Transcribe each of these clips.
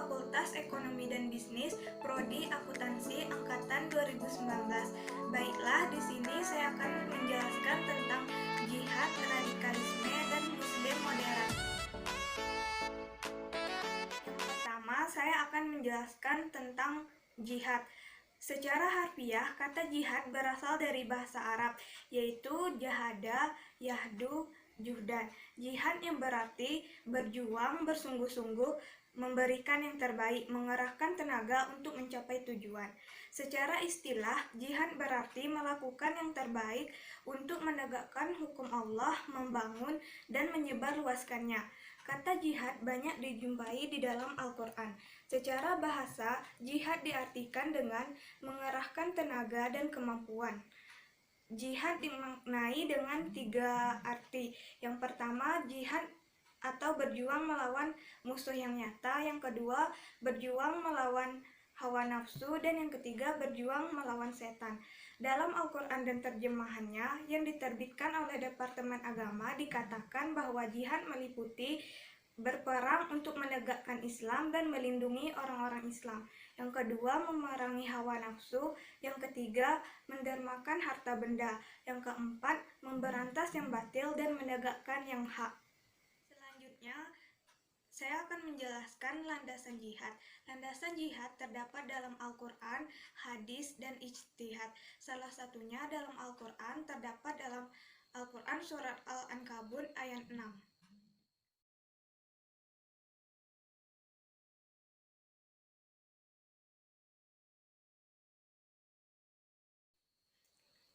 Fakultas Ekonomi dan Bisnis, Prodi Akuntansi angkatan 2019. Baiklah, di sini saya akan menjelaskan tentang jihad, radikalisme, dan Muslim modern. Yang pertama, saya akan menjelaskan tentang jihad. Secara harfiah, kata jihad berasal dari bahasa Arab, yaitu jahada, yahdu, juhdan. Jihad yang berarti berjuang, bersungguh-sungguh, memberikan yang terbaik, mengerahkan tenaga untuk mencapai tujuan. Secara istilah, jihad berarti melakukan yang terbaik untuk menegakkan hukum Allah, membangun, dan menyebarluaskannya. Kata jihad banyak dijumpai di dalam Al-Quran. Secara bahasa, jihad diartikan dengan mengerahkan tenaga dan kemampuan. Jihad dimaknai dengan 3 arti. Yang pertama, jihad atau berjuang melawan musuh yang nyata. Yang kedua, berjuang melawan hawa nafsu. Dan yang ketiga, berjuang melawan setan. Dalam Al-Quran dan terjemahannya yang diterbitkan oleh Departemen Agama dikatakan bahwa jihad meliputi berperang untuk menegakkan Islam dan melindungi orang-orang Islam. Yang kedua, memerangi hawa nafsu. Yang ketiga, mendermakan harta benda. Yang keempat, memberantas yang batil dan menegakkan yang hak. Selanjutnya, saya akan menjelaskan landasan jihad. Landasan jihad terdapat dalam Al-Quran, hadis, dan ijtihad. Salah satunya dalam Al-Quran terdapat dalam Al-Quran surat Al-Ankabut ayat 6.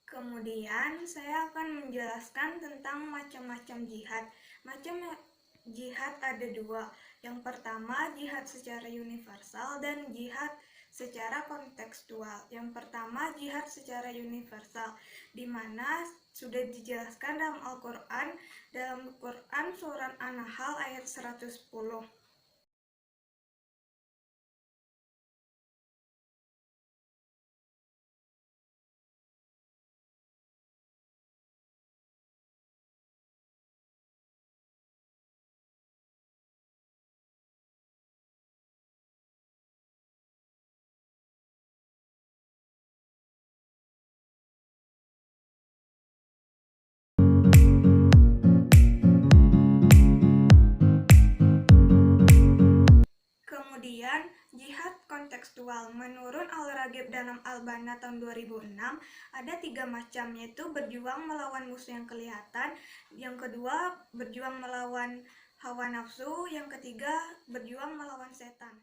Kemudian saya akan menjelaskan tentang macam-macam jihad. Macam jihad ada 2. Yang pertama, jihad secara universal dan jihad secara kontekstual. Yang pertama, jihad secara universal, di mana sudah dijelaskan dalam Al-Quran, dalam Quran surat An-Nahl ayat 110. Kemudian, jihad kontekstual. Menurut Al-Raghib dalam Al-Banna tahun 2006, ada 3 macam, yaitu berjuang melawan musuh yang kelihatan, yang kedua berjuang melawan hawa nafsu, yang ketiga berjuang melawan setan.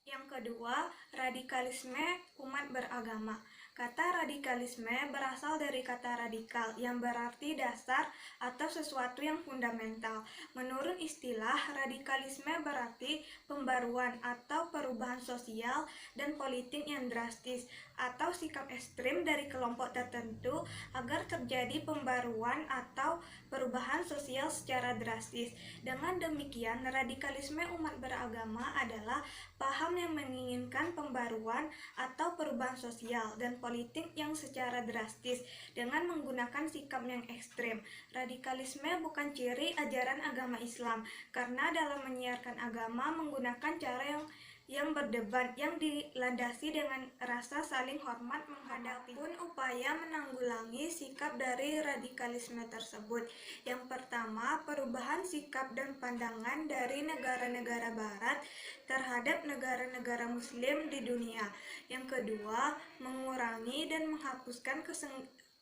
Yang kedua, radikalisme umat beragama. Kata radikalisme berasal dari kata radikal yang berarti dasar atau sesuatu yang fundamental. Menurut istilah, radikalisme berarti pembaruan atau perubahan sosial dan politik yang drastis atau sikap ekstrim dari kelompok tertentu agar terjadi pembaruan atau perubahan sosial secara drastis. Dengan demikian, radikalisme umat beragama adalah paham yang menginginkan pembaruan atau perubahan sosial dan politik yang secara drastis dengan menggunakan sikap yang ekstrem. Radikalisme bukan ciri ajaran agama Islam, karena dalam menyiarkan agama menggunakan cara yang berdebat yang dilandasi dengan rasa saling hormat menghadapi pun upaya menanggulangi sikap dari radikalisme tersebut. Yang pertama, perubahan sikap dan pandangan dari negara-negara barat terhadap negara-negara muslim di dunia. Yang kedua, mengurangi dan menghapuskan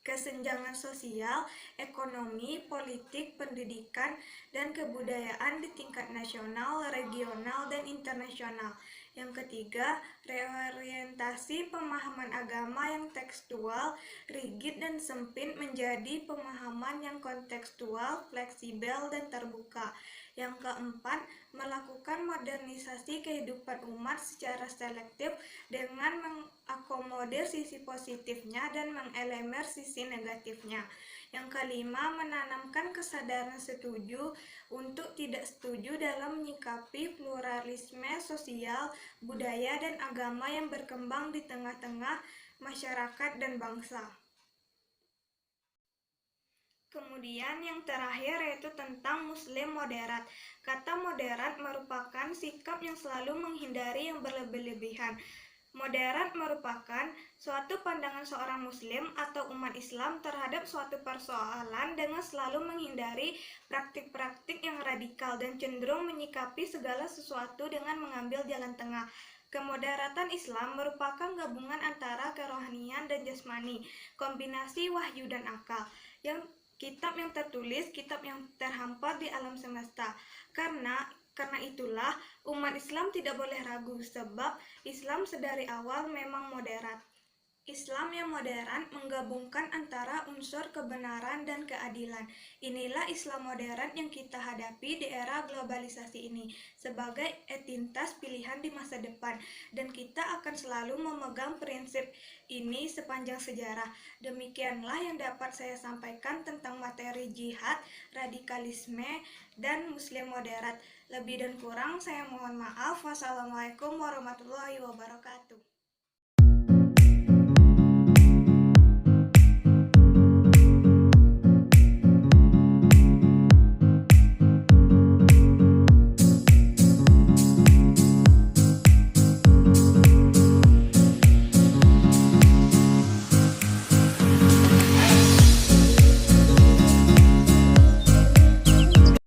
kesenjangan sosial, ekonomi, politik, pendidikan, dan kebudayaan di tingkat nasional, regional, dan internasional. Yang ketiga, reorientasi pemahaman agama yang tekstual, rigid, dan sempit menjadi pemahaman yang kontekstual, fleksibel, dan terbuka. Yang keempat, melakukan modernisasi kehidupan umat secara selektif dengan mengakomodir sisi positifnya dan mengelemer sisi negatifnya. Yang kelima, menanamkan kesadaran setuju untuk tidak setuju dalam menyikapi pluralisme sosial, budaya, dan agama yang berkembang di tengah-tengah masyarakat dan bangsa. Kemudian yang terakhir yaitu tentang Muslim moderat. Kata moderat merupakan sikap yang selalu menghindari yang berlebih-lebihan. Moderat merupakan suatu pandangan seorang Muslim atau umat Islam terhadap suatu persoalan dengan selalu menghindari praktik-praktik yang radikal dan cenderung menyikapi segala sesuatu dengan mengambil jalan tengah. Kemoderatan Islam merupakan gabungan antara kerohanian dan jasmani, kombinasi wahyu dan akal, kitab yang tertulis, kitab yang terhampar di alam semesta. Karena itulah umat Islam tidak boleh ragu, sebab Islam sedari awal memang moderat. Islam yang modern menggabungkan antara unsur kebenaran dan keadilan. Inilah Islam modern yang kita hadapi di era globalisasi ini sebagai entitas pilihan di masa depan, dan kita akan selalu memegang prinsip ini sepanjang sejarah. Demikianlah yang dapat saya sampaikan tentang materi jihad, radikalisme, dan Muslim moderat. Lebih dan kurang saya mohon maaf. Wassalamualaikum warahmatullahi wabarakatuh.